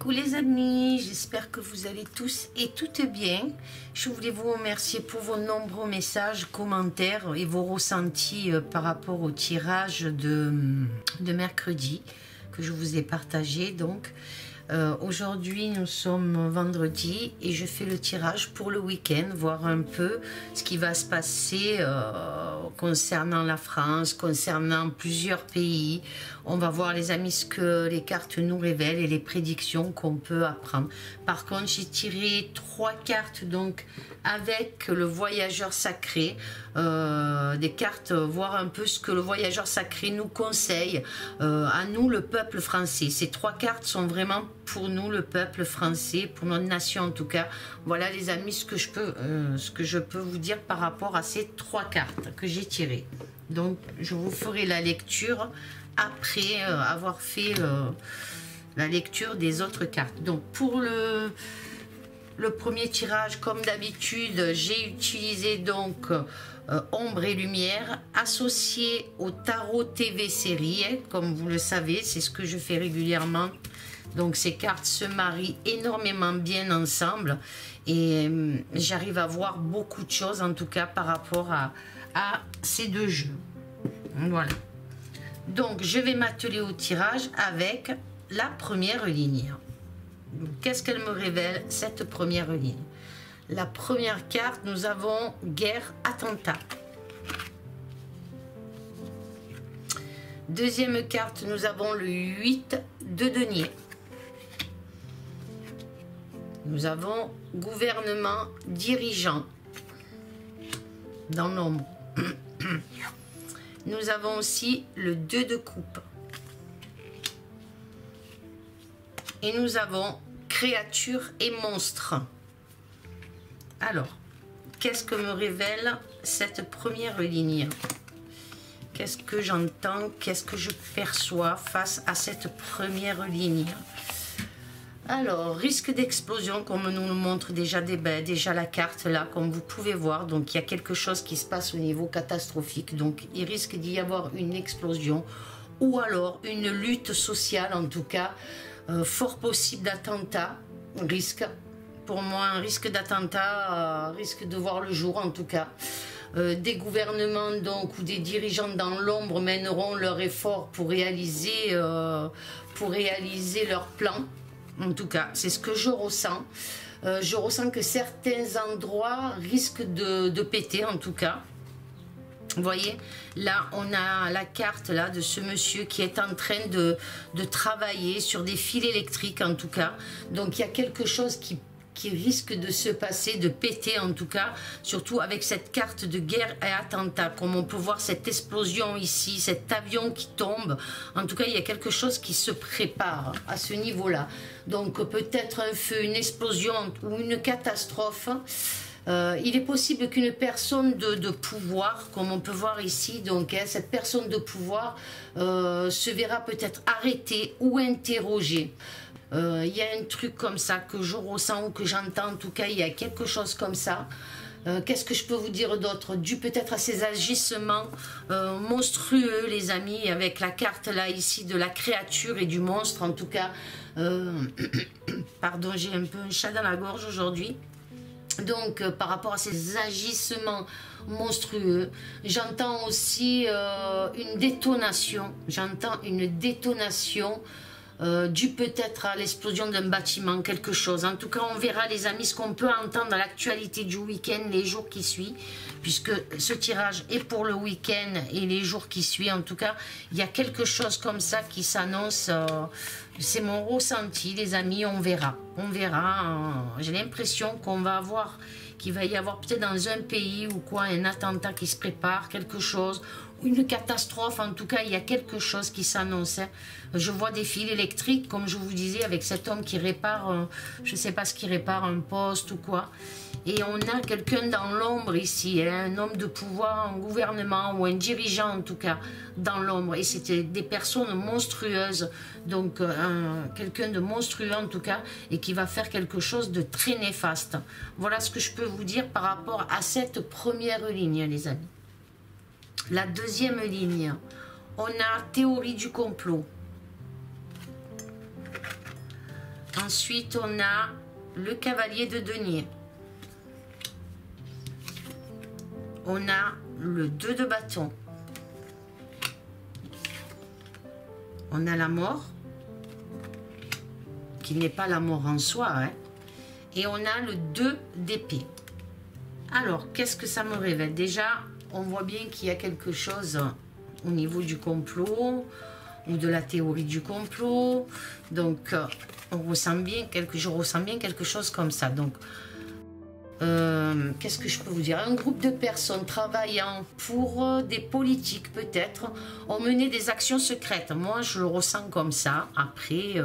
Coucou les amis, j'espère que vous allez tous et toutes bien. Je voulais vous remercier pour vos nombreux messages, commentaires et vos ressentis par rapport au tirage de mercredi que je vous ai partagé. Donc aujourd'hui nous sommes vendredi et je fais le tirage pour le week-end, voir un peu ce qui va se passer concernant la France, concernant plusieurs pays. On va voir les amis ce que les cartes nous révèlent et les prédictions qu'on peut apprendre. Par contre, j'ai tiré 3 cartes donc avec le voyageur sacré, des cartes, voir un peu ce que le voyageur sacré nous conseille, à nous le peuple français. Ces 3 cartes sont vraiment pour nous le peuple français, pour notre nation en tout cas. Voilà les amis ce que je peux vous dire par rapport à ces 3 cartes que j'ai tirées. Donc je vous ferai la lecture après avoir fait la lecture des autres cartes. Donc pour le premier tirage, comme d'habitude, j'ai utilisé donc ombre et lumière associé au tarot TV série, hein, comme vous le savez, c'est ce que je fais régulièrement. Donc ces cartes se marient énormément bien ensemble et j'arrive à voir beaucoup de choses en tout cas par rapport à ces deux jeux. Voilà. Donc je vais m'atteler au tirage avec la première ligne. Qu'est-ce qu'elle me révèle cette première ligne? La première carte, nous avons guerre, attentat. Deuxième carte, nous avons le 8 de denier. Nous avons gouvernement dirigeant dans l'ombre. Nous avons aussi le 2 de coupe. Et nous avons créature et monstre. Alors, qu'est-ce que me révèle cette première ligne? Qu'est-ce que j'entends? Qu'est-ce que je perçois face à cette première ligne? Alors, risque d'explosion, comme nous le montre déjà la carte là, comme vous pouvez voir. Donc, il y a quelque chose qui se passe au niveau catastrophique. Donc, il risque d'y avoir une explosion ou alors une lutte sociale, en tout cas, fort possible d'attentat. Risque, pour moi, un risque d'attentat, risque de voir le jour, en tout cas. Des gouvernements donc ou des dirigeants dans l'ombre mèneront leur effort pour réaliser leur plan. En tout cas, c'est ce que je ressens. Je ressens que certains endroits risquent de péter, en tout cas. Vous voyez, là, on a la carte là de ce monsieur qui est en train de travailler sur des fils électriques, en tout cas. Donc, il y a quelque chose qui risque de se passer, de péter en tout cas, surtout avec cette carte de guerre et attentat, comme on peut voir cette explosion ici, cet avion qui tombe. En tout cas, il y a quelque chose qui se prépare à ce niveau-là. Donc peut-être un feu, une explosion ou une catastrophe. Il est possible qu'une personne de pouvoir, comme on peut voir ici, donc hein, cette personne de pouvoir se verra peut-être arrêtée ou interrogée. Il y a un truc comme ça que je ressens ou que j'entends, en tout cas il y a quelque chose comme ça. Qu'est-ce que je peux vous dire d'autre? Dû peut-être à ces agissements monstrueux les amis, avec la carte là ici de la créature et du monstre en tout cas. Pardon, j'ai un peu un chat dans la gorge aujourd'hui. Donc par rapport à ces agissements monstrueux, j'entends aussi une détonation. J'entends une détonation dû peut-être à l'explosion d'un bâtiment, quelque chose. En tout cas, on verra les amis ce qu'on peut entendre dans l'actualité du week-end, les jours qui suivent, puisque ce tirage est pour le week-end et les jours qui suivent. En tout cas, il y a quelque chose comme ça qui s'annonce. C'est mon ressenti, les amis, on verra. On verra. J'ai l'impression qu'on va avoir, qu'il va y avoir peut-être dans un pays ou quoi, un attentat qui se prépare, quelque chose, une catastrophe. En tout cas, il y a quelque chose qui s'annonce. Je vois des fils électriques, comme je vous disais, avec cet homme qui répare, je ne sais pas ce qu'il répare, un poste ou quoi. Et on a quelqu'un dans l'ombre ici, hein, un homme de pouvoir, un gouvernement ou un dirigeant en tout cas, dans l'ombre. Et c'était des personnes monstrueuses, donc quelqu'un de monstrueux en tout cas, et qui va faire quelque chose de très néfaste. Voilà ce que je peux vous dire par rapport à cette première ligne, les amis. La deuxième ligne, on a théorie du complot. Ensuite, on a le cavalier de denier. On a le 2 de bâton. On a la mort, qui n'est pas la mort en soi, hein. Et on a le 2 d'épée. Alors, qu'est-ce que ça me révèle? Déjà, on voit bien qu'il y a quelque chose au niveau du complot ou de la théorie du complot. Donc, je ressens bien quelque chose comme ça. Donc, qu'est-ce que je peux vous dire? Un groupe de personnes travaillant pour des politiques peut-être ont mené des actions secrètes. Moi, je le ressens comme ça. Après,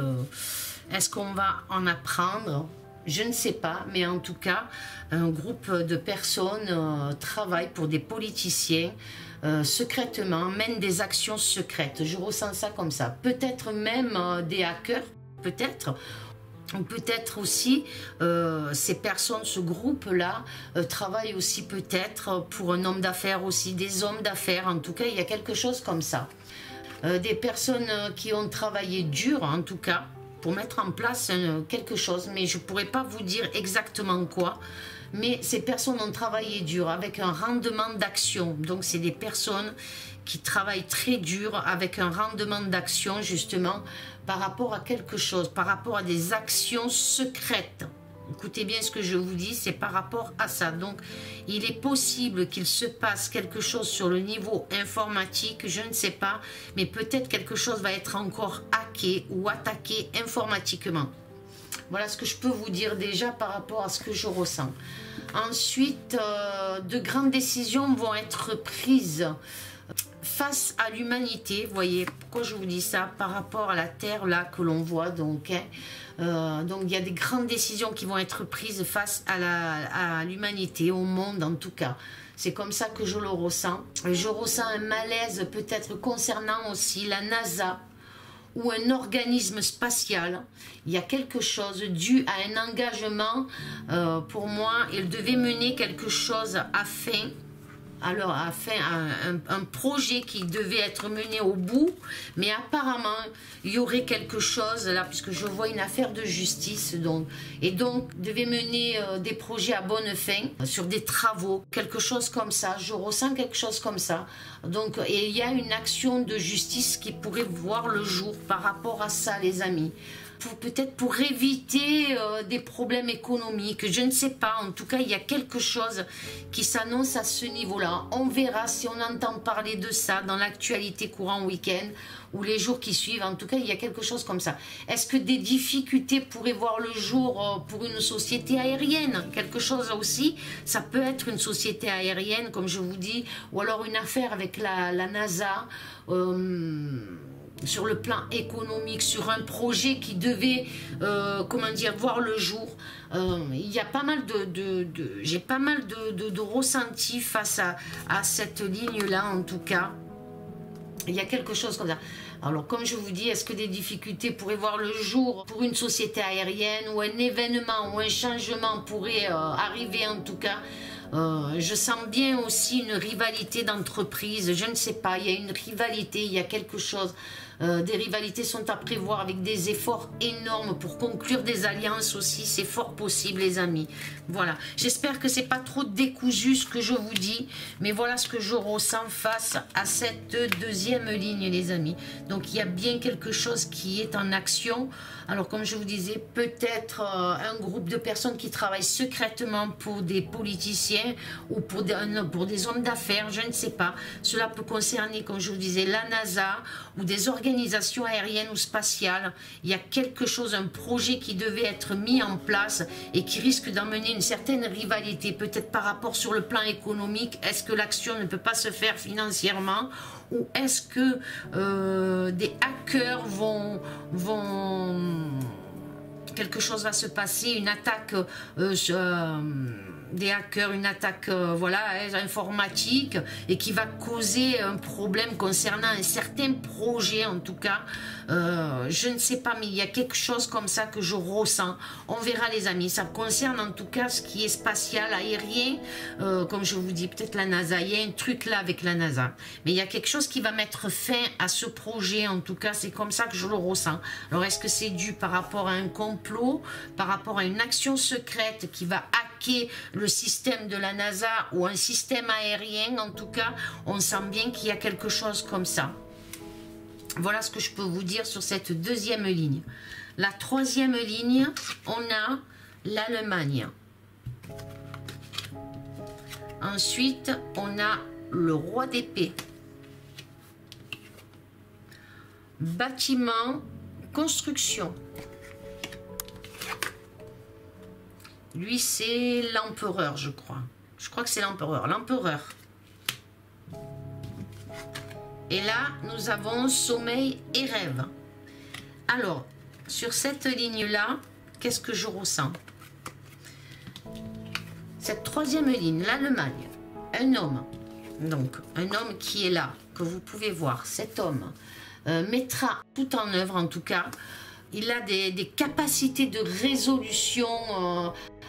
est-ce qu'on va en apprendre? Je ne sais pas, mais en tout cas, un groupe de personnes travaille pour des politiciens secrètement, mènent des actions secrètes. Je ressens ça comme ça. Peut-être même des hackers, peut-être. Peut-être aussi, ces personnes, ce groupe-là, travaillent aussi peut-être pour un homme d'affaires aussi, des hommes d'affaires. En tout cas, il y a quelque chose comme ça. Des personnes qui ont travaillé dur, en tout cas, pour mettre en place quelque chose, mais je ne pourrais pas vous dire exactement quoi, mais ces personnes ont travaillé dur avec un rendement d'action. Donc c'est des personnes qui travaillent très dur avec un rendement d'action justement par rapport à quelque chose, par rapport à des actions secrètes. Écoutez bien ce que je vous dis, c'est par rapport à ça. Donc, il est possible qu'il se passe quelque chose sur le niveau informatique, je ne sais pas, mais peut-être quelque chose va être encore hacké ou attaqué informatiquement. Voilà ce que je peux vous dire déjà par rapport à ce que je ressens. Ensuite, de grandes décisions vont être prises face à l'humanité. Vous voyez, pourquoi je vous dis ça? Par rapport à la Terre, là, que l'on voit, donc... donc il y a des grandes décisions qui vont être prises face à l'humanité, au monde en tout cas. C'est comme ça que je le ressens. Je ressens un malaise peut-être concernant aussi la NASA ou un organisme spatial. Il y a quelque chose dû à un engagement. Pour moi, il devait mener quelque chose afin... Alors, un projet qui devait être mené au bout, mais apparemment, il y aurait quelque chose là, puisque je vois une affaire de justice, et donc, devait mener des projets à bonne fin, sur des travaux, quelque chose comme ça, je ressens quelque chose comme ça. Donc, et il y a une action de justice qui pourrait voir le jour par rapport à ça, les amis. Peut-être pour éviter des problèmes économiques, je ne sais pas, en tout cas il y a quelque chose qui s'annonce à ce niveau-là. On verra si on entend parler de ça dans l'actualité courant week-end ou les jours qui suivent, en tout cas il y a quelque chose comme ça. Est-ce que des difficultés pourraient voir le jour pour une société aérienne? Quelque chose aussi, ça peut être une société aérienne comme je vous dis, ou alors une affaire avec la NASA, sur le plan économique, sur un projet qui devait, comment dire, voir le jour. Il y a pas mal j'ai pas mal de ressentis face à cette ligne-là, en tout cas. Il y a quelque chose comme ça. Alors, comme je vous dis, est-ce que des difficultés pourraient voir le jour pour une société aérienne ou un événement ou un changement pourrait arriver, en tout cas? Je sens bien aussi une rivalité d'entreprise, je ne sais pas, il y a une rivalité, il y a quelque chose, des rivalités sont à prévoir avec des efforts énormes pour conclure des alliances aussi, c'est fort possible les amis. Voilà, j'espère que c'est pas trop décousu ce que je vous dis, mais voilà ce que je ressens face à cette deuxième ligne les amis. Donc il y a bien quelque chose qui est en action. Alors comme je vous disais, peut-être un groupe de personnes qui travaillent secrètement pour des politiciens ou pour des hommes d'affaires, je ne sais pas. Cela peut concerner, comme je vous disais, la NASA ou des organisations aériennes ou spatiales. Il y a quelque chose, un projet qui devait être mis en place et qui risque d'emmener une certaine rivalité, peut-être par rapport sur le plan économique. Est-ce que l'action ne peut pas se faire financièrement? Ou est-ce que des hackers quelque chose va se passer, une attaque des hackers, une attaque voilà, informatique et qui va causer un problème concernant un certain projet en tout cas. Je ne sais pas, mais il y a quelque chose comme ça que je ressens. On verra les amis, ça concerne en tout cas ce qui est spatial, aérien, comme je vous dis, peut-être la NASA. Il y a un truc là avec la NASA, mais il y a quelque chose qui va mettre fin à ce projet, en tout cas c'est comme ça que je le ressens. Alors est-ce que c'est dû par rapport à un complot, par rapport à une action secrète qui va hacker le système de la NASA ou un système aérien? En tout cas, on sent bien qu'il y a quelque chose comme ça. Voilà ce que je peux vous dire sur cette deuxième ligne. La troisième ligne, on a l'Allemagne. Ensuite, on a le roi d'épée. Bâtiment, construction. Lui, c'est l'empereur, je crois. Je crois que c'est l'empereur. L'empereur. Et là, nous avons sommeil et rêve. Alors, sur cette ligne-là, qu'est-ce que je ressens? Cette troisième ligne, l'Allemagne, un homme. Donc, un homme qui est là, que vous pouvez voir. Cet homme mettra tout en œuvre, en tout cas. Il a des capacités de résolution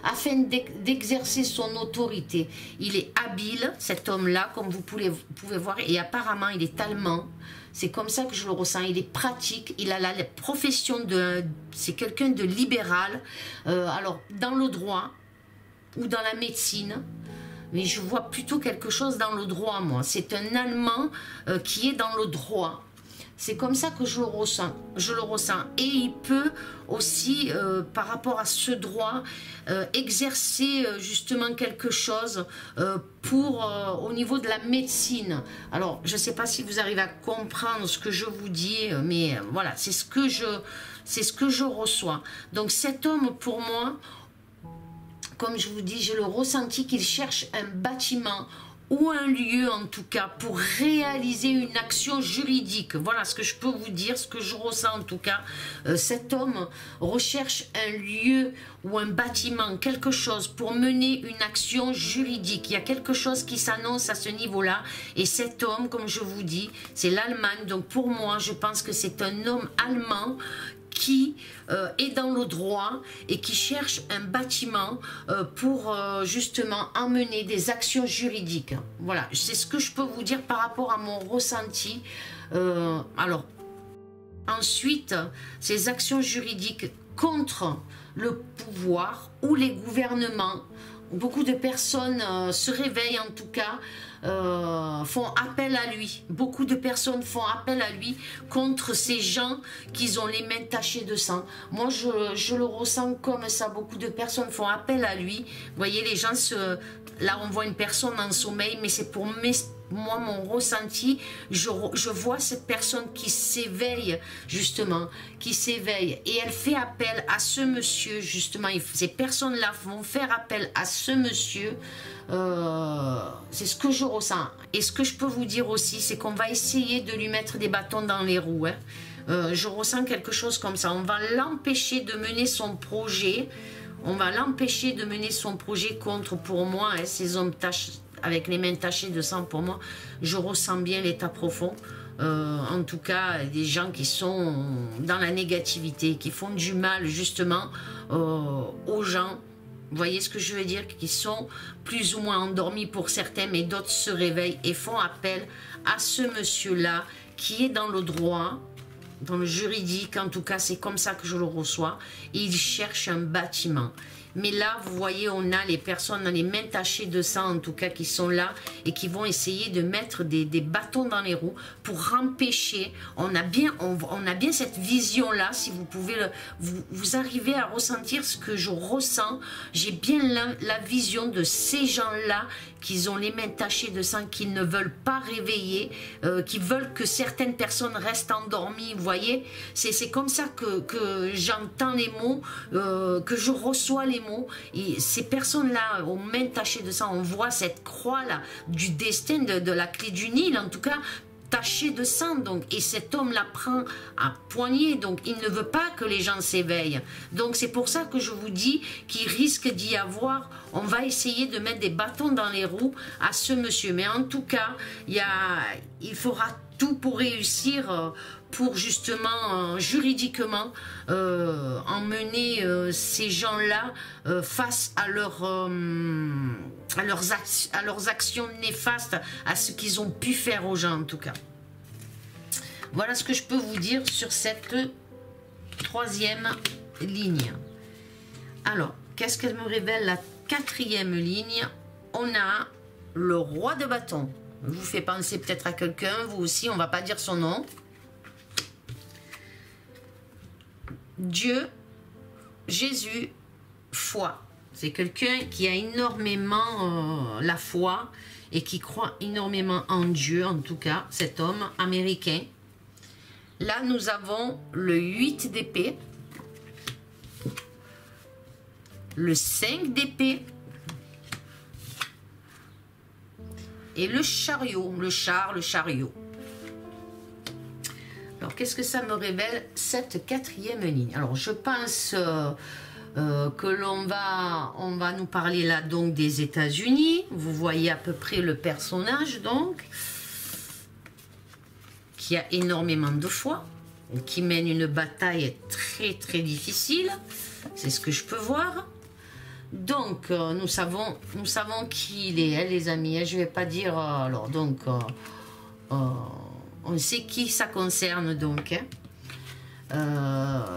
afin d'exercer son autorité. Il est habile, cet homme-là, comme vous pouvez voir, et apparemment, il est allemand. C'est comme ça que je le ressens. Il est pratique, il a la profession de... C'est quelqu'un de libéral. Alors, dans le droit ou dans la médecine, mais je vois plutôt quelque chose dans le droit, moi. C'est un Allemand qui est dans le droit. C'est comme ça que je le ressens. Et il peut aussi, par rapport à ce droit, exercer justement quelque chose au niveau de la médecine. Alors, je ne sais pas si vous arrivez à comprendre ce que je vous dis, mais voilà, c'est ce que je reçois. Donc cet homme, pour moi, comme je vous dis, j'ai le ressenti qu'il cherche un bâtiment ou un lieu en tout cas pour réaliser une action juridique. Voilà ce que je peux vous dire, ce que je ressens en tout cas. Cet homme recherche un lieu ou un bâtiment, quelque chose pour mener une action juridique. Il y a quelque chose qui s'annonce à ce niveau-là et cet homme, comme je vous dis, c'est l'Allemagne. Donc pour moi, je pense que c'est un homme allemand qui est dans le droit et qui cherche un bâtiment pour justement emmener des actions juridiques. Voilà, c'est ce que je peux vous dire par rapport à mon ressenti. Alors, ensuite, ces actions juridiques contre le pouvoir ou les gouvernements. Beaucoup de personnes se réveillent en tout cas, font appel à lui. Beaucoup de personnes font appel à lui contre ces gens qui ont les mains tachées de sang. Moi, je le ressens comme ça. Beaucoup de personnes font appel à lui. Vous voyez, les gens Là, on voit une personne en sommeil, mais c'est pour moi, mon ressenti, je vois cette personne qui s'éveille, justement, qui s'éveille. Et elle fait appel à ce monsieur, justement. Ces personnes-là vont faire appel à ce monsieur. C'est ce que je ressens. Et ce que je peux vous dire aussi, c'est qu'on va essayer de lui mettre des bâtons dans les roues. Je ressens quelque chose comme ça. On va l'empêcher de mener son projet. On va l'empêcher de mener son projet contre, pour moi, ces hommes avec les mains tachées de sang. Pour moi, je ressens bien l'état profond. En tout cas, des gens qui sont dans la négativité, qui font du mal justement aux gens. Vous voyez ce que je veux dire? Qui sont plus ou moins endormis pour certains, mais d'autres se réveillent et font appel à ce monsieur-là qui est dans le droit, dans le juridique. En tout cas, c'est comme ça que je le reçois. Et il cherche un bâtiment. Mais là, vous voyez, on a les personnes dans les mains tachées de sang, en tout cas, qui sont là et qui vont essayer de mettre des bâtons dans les roues pour empêcher. On a bien cette vision-là, si vous pouvez, vous arrivez à ressentir ce que je ressens. J'ai bien la vision de ces gens-là qui ont les mains tachées de sang, qui ne veulent pas réveiller, qui veulent que certaines personnes restent endormies. Vous voyez, c'est comme ça que j'entends les mots, que je reçois les mots. Et ces personnes-là, aux mains tachées de sang, on voit cette croix-là du destin, de la clé du Nil, en tout cas. taché de sang, donc, et cet homme la prend à poignée, donc il ne veut pas que les gens s'éveillent. Donc c'est pour ça que je vous dis qu'il risque d'y avoir, on va essayer de mettre des bâtons dans les roues à ce monsieur. Mais en tout cas, il fera tout pour réussir, pour justement, juridiquement, emmener ces gens-là face à leurs actions néfastes, à ce qu'ils ont pu faire aux gens en tout cas. Voilà ce que je peux vous dire sur cette troisième ligne. Alors, qu'est-ce qu'elle me révèle la quatrième ligne? On a le roi de bâton. Vous fait penser peut-être à quelqu'un, vous aussi, on ne va pas dire son nom. Dieu, Jésus, foi. C'est quelqu'un qui a énormément la foi et qui croit énormément en Dieu, en tout cas, cet homme américain. Là, nous avons le 8 d'épée, le 5 d'épée et le chariot, le chariot. Alors, qu'est-ce que ça me révèle, cette quatrième ligne? Alors, je pense que on va nous parler là donc des États-Unis. Vous voyez à peu près le personnage donc, qui a énormément de foi, qui mène une bataille très très difficile. C'est ce que je peux voir. Donc, nous savons qui il est, hein, les amis. Hein, je ne vais pas dire... alors, donc... on sait qui ça concerne donc, hein.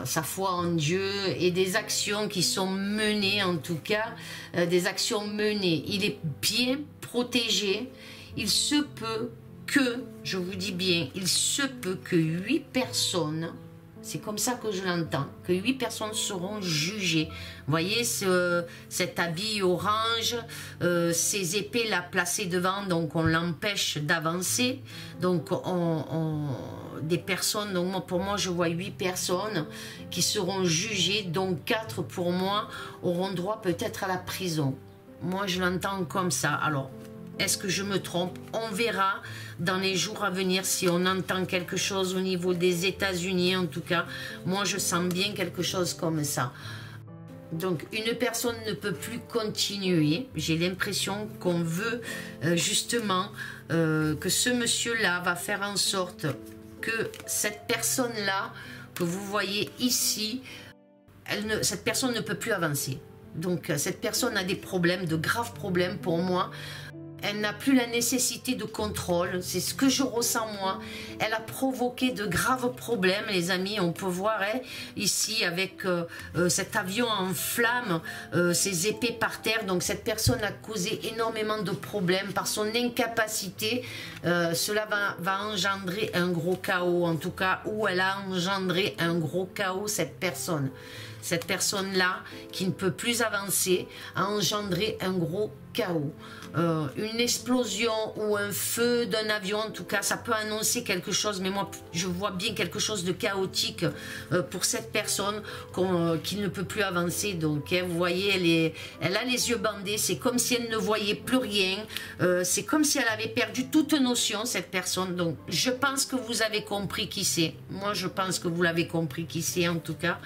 Sa foi en Dieu et des actions qui sont menées, en tout cas, des actions menées. Il est bien protégé. Il se peut que, je vous dis bien, il se peut que 8 personnes, c'est comme ça que je l'entends, que 8 personnes seront jugées. Vous voyez cet habit orange, ces épées là placées devant, donc on l'empêche d'avancer. Donc des personnes, donc moi, pour moi je vois 8 personnes qui seront jugées, donc 4 pour moi auront droit peut-être à la prison. Moi je l'entends comme ça. Alors, est-ce que je me trompe? On verra dans les jours à venir si on entend quelque chose au niveau des États-Unis. En tout cas, moi, je sens bien quelque chose comme ça. Donc, une personne ne peut plus continuer. J'ai l'impression qu'on veut justement que ce monsieur-là va faire en sorte que cette personne-là, que vous voyez ici, cette personne ne peut plus avancer. Donc, cette personne a des problèmes, de graves problèmes pour moi. Elle n'a plus la nécessité de contrôle, c'est ce que je ressens moi. Elle a provoqué de graves problèmes, les amis. On peut voir hein, ici avec cet avion en flammes, ses épées par terre. Donc cette personne a causé énormément de problèmes par son incapacité. Cela va engendrer un gros chaos, en tout cas, où elle a engendré un gros chaos, cette personne. Cette personne-là, qui ne peut plus avancer, a engendré un gros chaos. Une explosion ou un feu d'un avion, en tout cas, ça peut annoncer quelque chose, mais moi, je vois bien quelque chose de chaotique pour cette personne qui ne peut plus avancer. Donc, hein, vous voyez, elle a les yeux bandés, c'est comme si elle ne voyait plus rien, c'est comme si elle avait perdu toute notion, cette personne. Donc, je pense que vous avez compris qui c'est. Moi, je pense que vous l'avez compris qui c'est, en tout cas.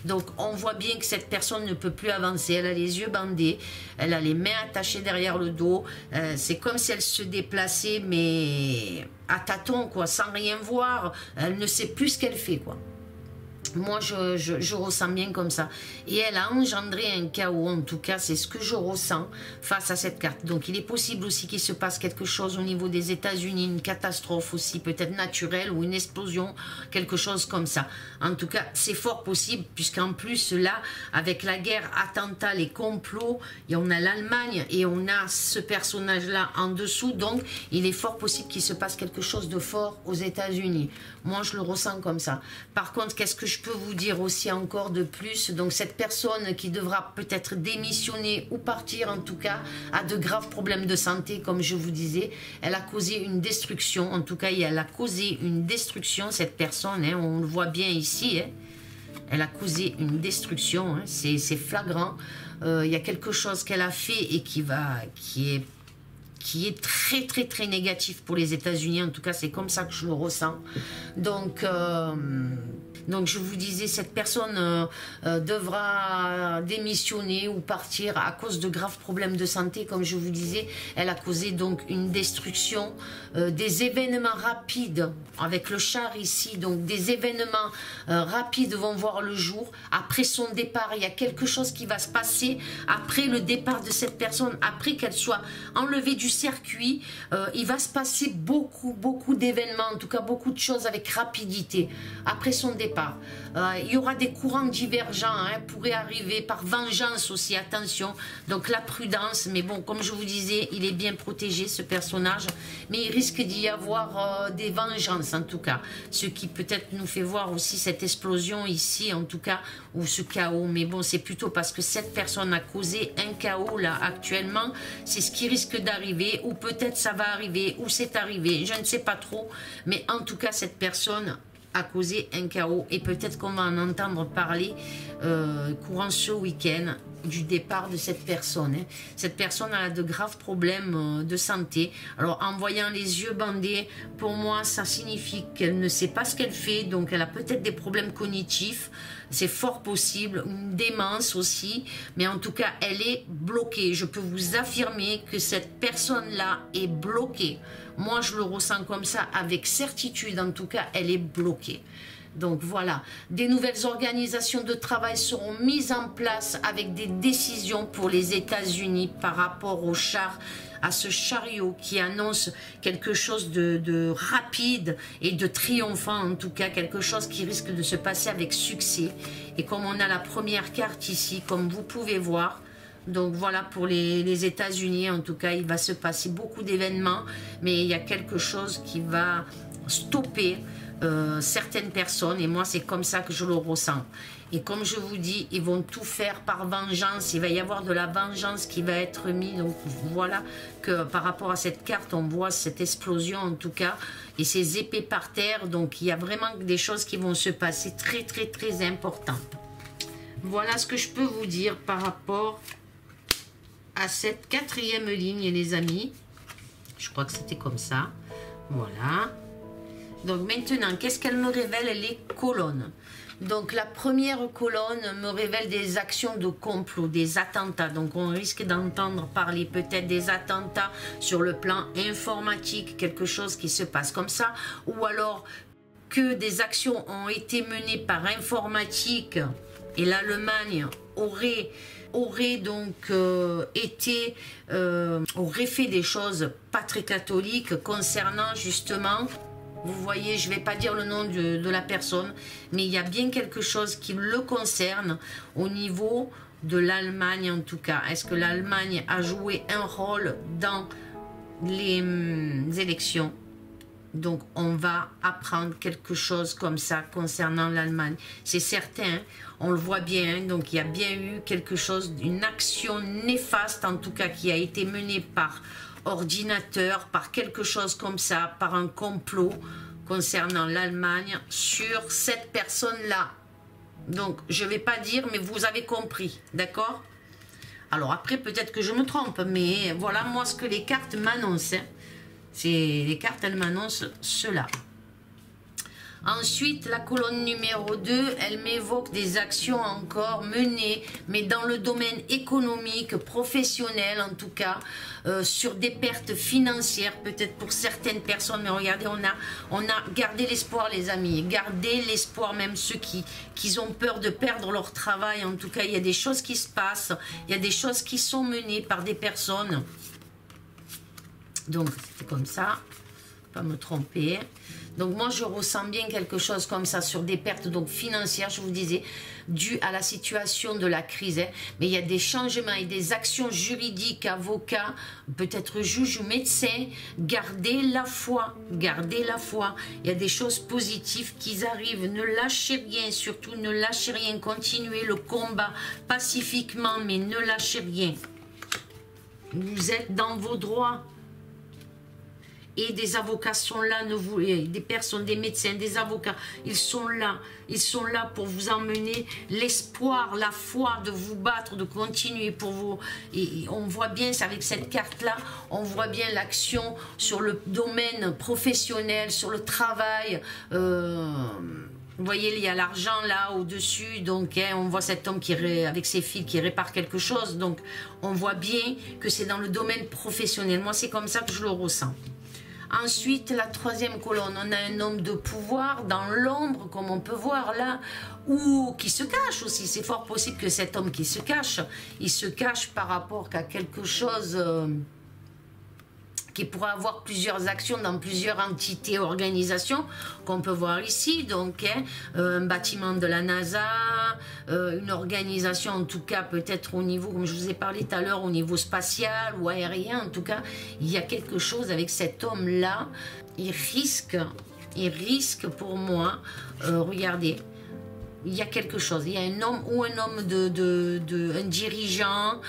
Donc, on voit bien que cette personne ne peut plus avancer. Elle a les yeux bandés, elle a les mains attachées derrière le dos. C'est comme si elle se déplaçait, mais à tâtons, quoi, sans rien voir. Elle ne sait plus ce qu'elle fait, quoi. Moi, je ressens bien comme ça. Et elle a engendré un chaos, en tout cas, c'est ce que je ressens face à cette carte. Donc, il est possible aussi qu'il se passe quelque chose au niveau des États-Unis, une catastrophe aussi, peut-être naturelle, ou une explosion, quelque chose comme ça. En tout cas, c'est fort possible, puisqu'en plus, là, avec la guerre, attentats, les complots, et on a l'Allemagne, et on a ce personnage-là en dessous, donc, il est fort possible qu'il se passe quelque chose de fort aux États-Unis. Moi, je le ressens comme ça. Par contre, qu'est-ce que je peux vous dire aussi encore de plus? Donc, cette personne qui devra peut-être démissionner ou partir, en tout cas, a de graves problèmes de santé, comme je vous disais. Elle a causé une destruction. En tout cas, elle a causé une destruction, cette personne. Hein, on le voit bien ici. Hein. Elle a causé une destruction. Hein, c'est flagrant. Il y a quelque chose qu'elle a fait et qui qui est très très très négatif pour les États-Unis. En tout cas, c'est comme ça que je le ressens. Donc je vous disais, cette personne devra démissionner ou partir à cause de graves problèmes de santé. Comme je vous disais, elle a causé donc une destruction, des événements rapides avec le char ici. Donc des événements rapides vont voir le jour. Après son départ, il y a quelque chose qui va se passer après le départ de cette personne, après qu'elle soit enlevée du circuit. Il va se passer beaucoup d'événements, en tout cas beaucoup de choses avec rapidité après son départ. Il y aura des courants divergents, pourrait arriver par vengeance aussi, attention, donc la prudence. Mais bon, comme je vous disais, il est bien protégé, ce personnage, mais il risque d'y avoir des vengeances en tout cas, ce qui peut-être nous fait voir aussi cette explosion ici en tout cas, ou ce chaos. Mais bon, c'est plutôt parce que cette personne a causé un chaos là actuellement, c'est ce qui risque d'arriver, ou peut-être ça va arriver, ou c'est arrivé, je ne sais pas trop, mais en tout cas cette personne a causé un chaos, et peut-être qu'on va en entendre parler courant ce week-end du départ de cette personne. Cette personne a de graves problèmes de santé. Alors en voyant les yeux bandés, pour moi ça signifie qu'elle ne sait pas ce qu'elle fait, donc elle a peut-être des problèmes cognitifs, c'est fort possible, une démence aussi, mais en tout cas elle est bloquée. Je peux vous affirmer que cette personne-là est bloquée. Moi je le ressens comme ça avec certitude, en tout cas elle est bloquée. Donc voilà, des nouvelles organisations de travail seront mises en place avec des décisions pour les États-Unis par rapport au char, à ce chariot qui annonce quelque chose de rapide et de triomphant, en tout cas quelque chose qui risque de se passer avec succès. Et comme on a la première carte ici, comme vous pouvez voir, donc voilà pour les États-Unis, en tout cas il va se passer beaucoup d'événements, mais il y a quelque chose qui va stopper certaines personnes, et moi c'est comme ça que je le ressens. Et comme je vous dis, ils vont tout faire par vengeance, il va y avoir de la vengeance qui va être mise. Donc voilà que par rapport à cette carte, on voit cette explosion en tout cas, et ces épées par terre. Donc il y a vraiment des choses qui vont se passer très très très importantes. Voilà ce que je peux vous dire par rapport à cette quatrième ligne, les amis. Je crois que c'était comme ça. Voilà. Donc maintenant, qu'est-ce qu'elle me révèle? Les colonnes. Donc la première colonne me révèle des actions de complot, des attentats. Donc on risque d'entendre parler peut-être des attentats sur le plan informatique, quelque chose qui se passe comme ça. Ou alors que des actions ont été menées par informatique et l'Allemagne aurait donc aurait fait des choses pas très catholiques concernant justement... Vous voyez, je ne vais pas dire le nom de la personne, mais il y a bien quelque chose qui le concerne au niveau de l'Allemagne en tout cas. Est-ce que l'Allemagne a joué un rôle dans les élections? Donc on va apprendre quelque chose comme ça concernant l'Allemagne. C'est certain, on le voit bien, donc il y a bien eu quelque chose, une action néfaste en tout cas qui a été menée par ordinateur, par quelque chose comme ça, par un complot concernant l'Allemagne sur cette personne-là. Donc, je ne vais pas dire, mais vous avez compris, d'accord? Alors après, peut-être que je me trompe, mais voilà moi ce que les cartes m'annoncent. Les cartes, elles m'annoncent cela. Ensuite, la colonne numéro 2, elle m'évoque des actions encore menées, mais dans le domaine économique, professionnel en tout cas, sur des pertes financières, peut-être pour certaines personnes. Mais regardez, on a gardé l'espoir, les amis. Gardez l'espoir, même ceux qui ont peur de perdre leur travail. En tout cas, il y a des choses qui se passent, il y a des choses qui sont menées par des personnes. Donc, c'est comme ça, pas me tromper. Donc moi je ressens bien quelque chose comme ça sur des pertes donc financières, je vous disais, dues à la situation de la crise. Mais il y a des changements et des actions juridiques, avocats, peut-être juges ou médecins. Gardez la foi, gardez la foi. Il y a des choses positives qui arrivent. Ne lâchez rien, surtout ne lâchez rien. Continuez le combat pacifiquement, mais ne lâchez rien. Vous êtes dans vos droits. et des avocats sont là, des personnes, des médecins, des avocats, ils sont là pour vous emmener l'espoir, la foi de vous battre, de continuer pour vous. Et on voit bien, avec cette carte-là, on voit bien l'action sur le domaine professionnel, sur le travail. Vous voyez, il y a l'argent là au-dessus, donc hein, on voit cet homme avec ses fils qui répare quelque chose, donc on voit bien que c'est dans le domaine professionnel. Moi, c'est comme ça que je le ressens. Ensuite, la troisième colonne, on a un homme de pouvoir dans l'ombre, comme on peut voir là, ou qui se cache aussi. C'est fort possible que cet homme qui se cache, il se cache par rapport à quelque chose qui pourrait avoir plusieurs actions dans plusieurs entités, organisations, qu'on peut voir ici, donc hein, un bâtiment de la NASA, une organisation en tout cas peut-être au niveau, comme je vous ai parlé tout à l'heure, au niveau spatial ou aérien, en tout cas, il y a quelque chose avec cet homme-là, il risque pour moi, regardez, il y a quelque chose, il y a un homme ou un homme un dirigeant,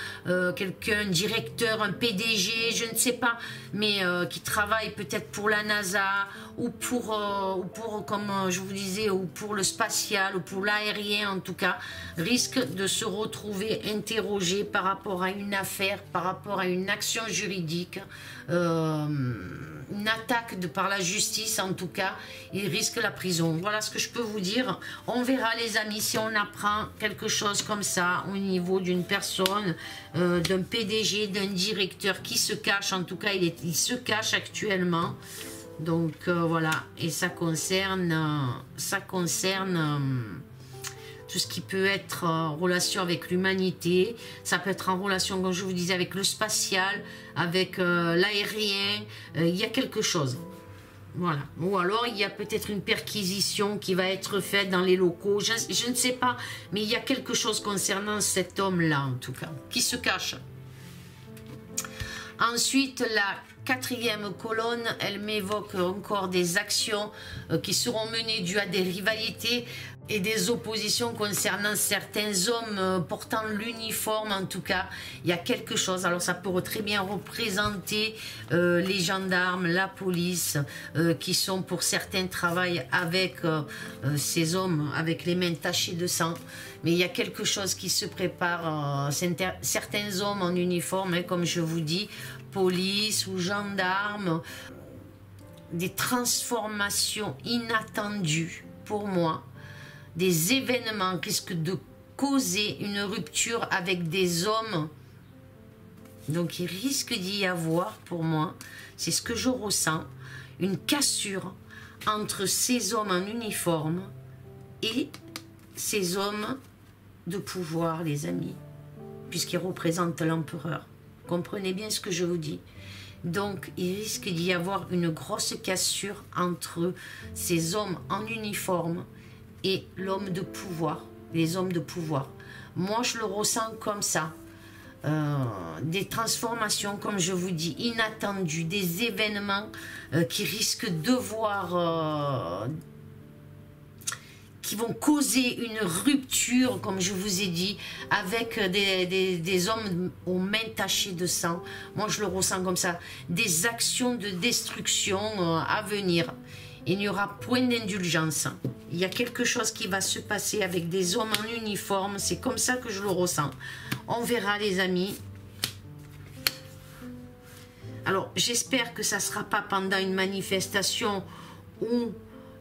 quelqu'un, un directeur, un PDG, je ne sais pas, mais qui travaille peut-être pour la NASA ou pour, comme je vous disais, ou pour le spatial ou pour l'aérien en tout cas, risque de se retrouver interrogé par rapport à une affaire, par rapport à une action juridique, une attaque par la justice en tout cas, il risque la prison. Voilà ce que je peux vous dire. On verra les amis si on apprend quelque chose comme ça au niveau d'une personne, d'un PDG, d'un directeur qui se cache, en tout cas il se cache actuellement. Donc voilà, et ça concerne tout ce qui peut être en relation avec l'humanité, ça peut être en relation, comme je vous disais, avec le spatial, avec l'aérien, il y a quelque chose. Voilà. Ou alors il y a peut-être une perquisition qui va être faite dans les locaux, je ne sais pas, mais il y a quelque chose concernant cet homme-là en tout cas, qui se cache. Ensuite, la quatrième colonne, elle m'évoque encore des actions qui seront menées dues à des rivalités et des oppositions concernant certains hommes portant l'uniforme. En tout cas, il y a quelque chose. Alors ça peut très bien représenter les gendarmes, la police, qui sont pour certains travaillent avec ces hommes, avec les mains tachées de sang. Mais il y a quelque chose qui se prépare. Certains hommes en uniforme, hein, comme je vous dis, police ou gendarmes, des transformations inattendues pour moi. Des événements risquent de causer une rupture avec des hommes. Donc il risque d'y avoir, pour moi, c'est ce que je ressens, une cassure entre ces hommes en uniforme et ces hommes de pouvoir, les amis, puisqu'ils représentent l'empereur. Comprenez bien ce que je vous dis. Donc il risque d'y avoir une grosse cassure entre ces hommes en uniforme et l'homme de pouvoir, les hommes de pouvoir. Moi, je le ressens comme ça. Des transformations, comme je vous dis, inattendues, des événements qui risquent de voir, qui vont causer une rupture, comme je vous ai dit, avec des hommes aux mains tachées de sang. Moi, je le ressens comme ça. Des actions de destruction à venir. Il n'y aura point d'indulgence. Il y a quelque chose qui va se passer avec des hommes en uniforme. C'est comme ça que je le ressens. On verra, les amis. Alors, j'espère que ça ne sera pas pendant une manifestation où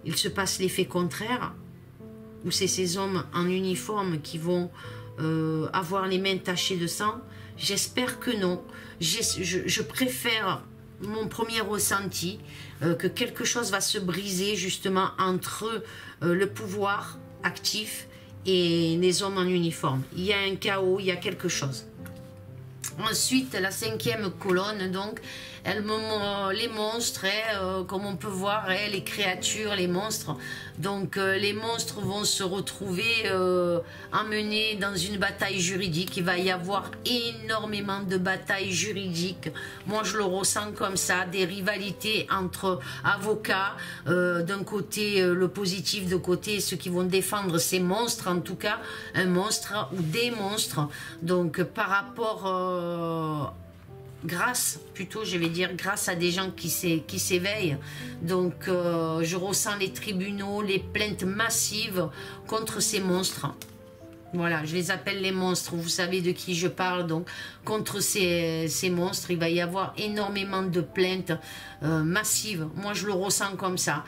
il se passe l'effet contraire, où c'est ces hommes en uniforme qui vont avoir les mains tachées de sang. J'espère que non. Je préfère mon premier ressenti, que quelque chose va se briser justement entre le pouvoir actif et les hommes en uniforme. Il y a un chaos, il y a quelque chose. Ensuite, la cinquième colonne, donc, les monstres, comme on peut voir, les créatures, les monstres. Donc, les monstres vont se retrouver emmenés dans une bataille juridique. Il va y avoir énormément de batailles juridiques. Moi, je le ressens comme ça, des rivalités entre avocats, d'un côté le positif, de côté ceux qui vont défendre ces monstres, en tout cas, un monstre ou des monstres. Donc, par rapport grâce, plutôt je vais dire, grâce à des gens qui s'éveillent. Donc je ressens les tribunaux, les plaintes massives contre ces monstres. Voilà, je les appelle les monstres, vous savez de qui je parle. Donc contre ces monstres, il va y avoir énormément de plaintes massives. Moi je le ressens comme ça,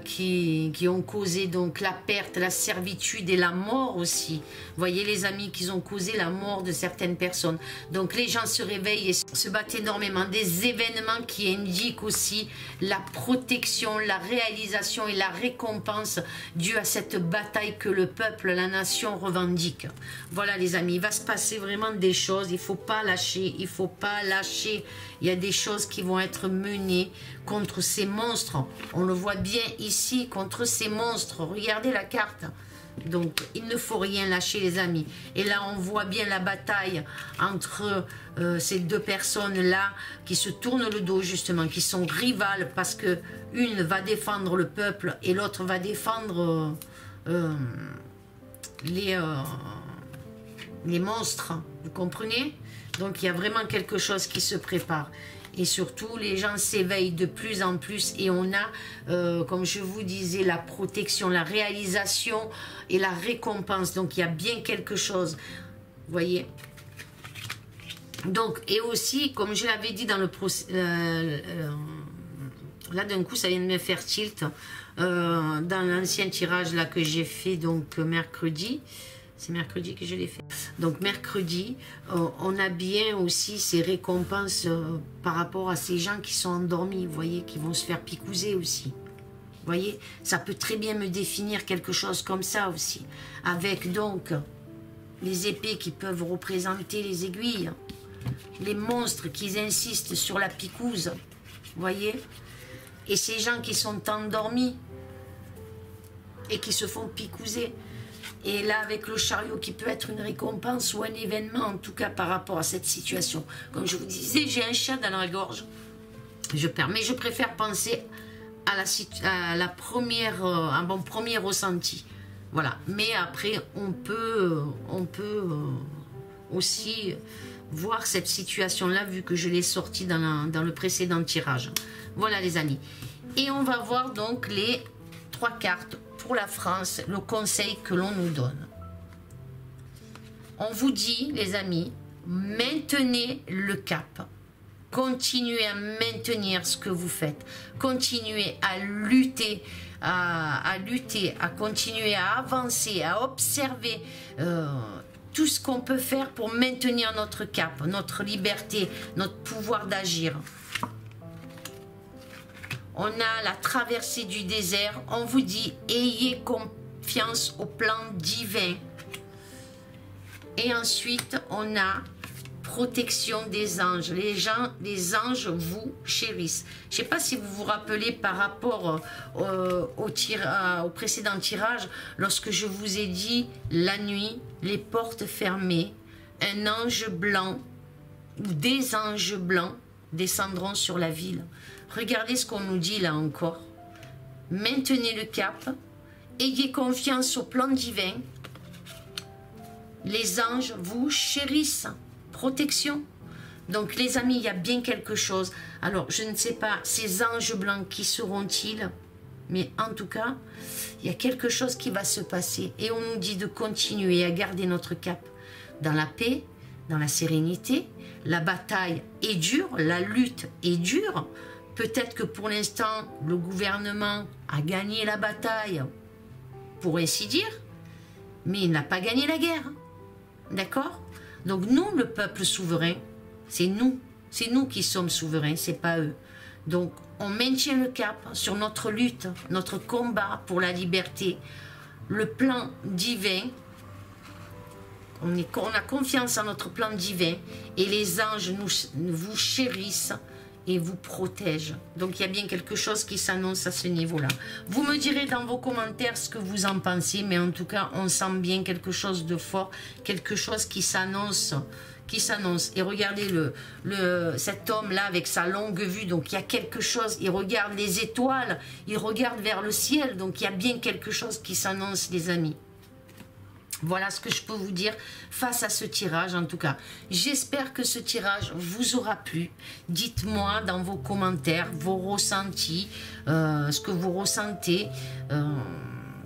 qui ont causé donc la perte, la servitude et la mort aussi. Vous voyez les amis, qu'ils ont causé la mort de certaines personnes. Donc les gens se réveillent et se battent énormément. Des événements qui indiquent aussi la protection, la réalisation et la récompense due à cette bataille que le peuple, la nation revendique. Voilà les amis, il va se passer vraiment des choses, il ne faut pas lâcher, il ne faut pas lâcher. Il y a des choses qui vont être menées contre ces monstres. On le voit bien ici, contre ces monstres. Regardez la carte. Donc, il ne faut rien lâcher, les amis. Et là, on voit bien la bataille entre ces deux personnes-là qui se tournent le dos, justement, qui sont rivales parce que une va défendre le peuple et l'autre va défendre les monstres. Vous comprenez? Donc, il y a vraiment quelque chose qui se prépare. Et surtout, les gens s'éveillent de plus en plus et on a, comme je vous disais, la protection, la réalisation et la récompense. Donc, il y a bien quelque chose. Vous voyez? Donc, et aussi, comme je l'avais dit dans le là, d'un coup, ça vient de me faire tilt. Dans l'ancien tirage là que j'ai fait, donc mercredi. C'est mercredi que je l'ai fait. Donc mercredi, on a bien aussi ces récompenses par rapport à ces gens qui sont endormis, vous voyez, qui vont se faire picouser aussi. Vous voyez, ça peut très bien me définir quelque chose comme ça aussi. Avec donc les épées qui peuvent représenter les aiguilles, les monstres qui insistent sur la picouse, vous voyez, et ces gens qui sont endormis et qui se font picouser. Et là, avec le chariot qui peut être une récompense ou un événement, en tout cas par rapport à cette situation. Comme je vous disais, j'ai un chat dans la gorge. Mais je préfère penser à mon premier ressenti. Voilà. Mais après, on peut aussi voir cette situation-là, vu que je l'ai sortie dans le précédent tirage. Voilà les amis. Et on va voir donc les 3 cartes pour la France, le conseil que l'on nous donne. On vous dit, les amis, maintenez le cap. Continuez à maintenir ce que vous faites. Continuez à lutter, à continuer à avancer, à observer tout ce qu'on peut faire pour maintenir notre cap, notre liberté, notre pouvoir d'agir. On a la traversée du désert. On vous dit, ayez confiance au plan divin. Et ensuite, on a protection des anges. Les anges vous chérissent. Je ne sais pas si vous vous rappelez par rapport au précédent tirage, lorsque je vous ai dit, la nuit, les portes fermées, un ange blanc ou des anges blancs descendront sur la ville. Regardez ce qu'on nous dit là encore. Maintenez le cap. Ayez confiance au plan divin. Les anges vous chérissent. Protection. Donc les amis, il y a bien quelque chose. Alors, je ne sais pas, ces anges blancs, qui seront-ils? Mais en tout cas, il y a quelque chose qui va se passer. Et on nous dit de continuer à garder notre cap. Dans la paix, dans la sérénité. La bataille est dure, la lutte est dure. Peut-être que pour l'instant, le gouvernement a gagné la bataille, pour ainsi dire, mais il n'a pas gagné la guerre. D'accord? Donc nous, le peuple souverain, c'est nous qui sommes souverains, c'est pas eux. Donc on maintient le cap sur notre lutte, notre combat pour la liberté, le plan divin. On a confiance en notre plan divin et les anges vous chérissent et vous protège. Donc il y a bien quelque chose qui s'annonce à ce niveau-là. Vous me direz dans vos commentaires ce que vous en pensez, mais en tout cas, on sent bien quelque chose de fort, quelque chose qui s'annonce. Et regardez cet homme-là avec sa longue vue, donc il y a quelque chose, il regarde les étoiles, il regarde vers le ciel, donc il y a bien quelque chose qui s'annonce, les amis. Voilà ce que je peux vous dire face à ce tirage en tout cas. J'espère que ce tirage vous aura plu. Dites-moi dans vos commentaires vos ressentis, ce que vous ressentez.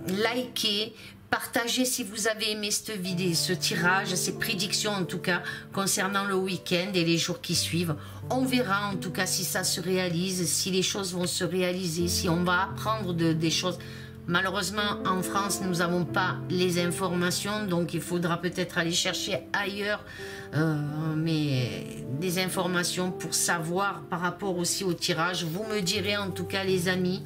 Likez, partagez si vous avez aimé cette vidéo, ce tirage, ces prédictions en tout cas concernant le week-end et les jours qui suivent. On verra en tout cas si ça se réalise, si les choses vont se réaliser, si on va apprendre des choses. Malheureusement, en France, nous n'avons pas les informations, donc il faudra peut-être aller chercher ailleurs mais des informations pour savoir par rapport aussi au tirage. Vous me direz en tout cas les amis,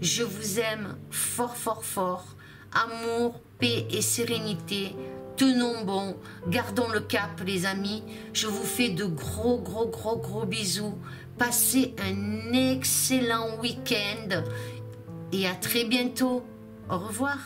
je vous aime fort fort fort. Amour, paix et sérénité. Tenons bon, gardons le cap les amis. Je vous fais de gros bisous. Passez un excellent week-end. Et à très bientôt. Au revoir.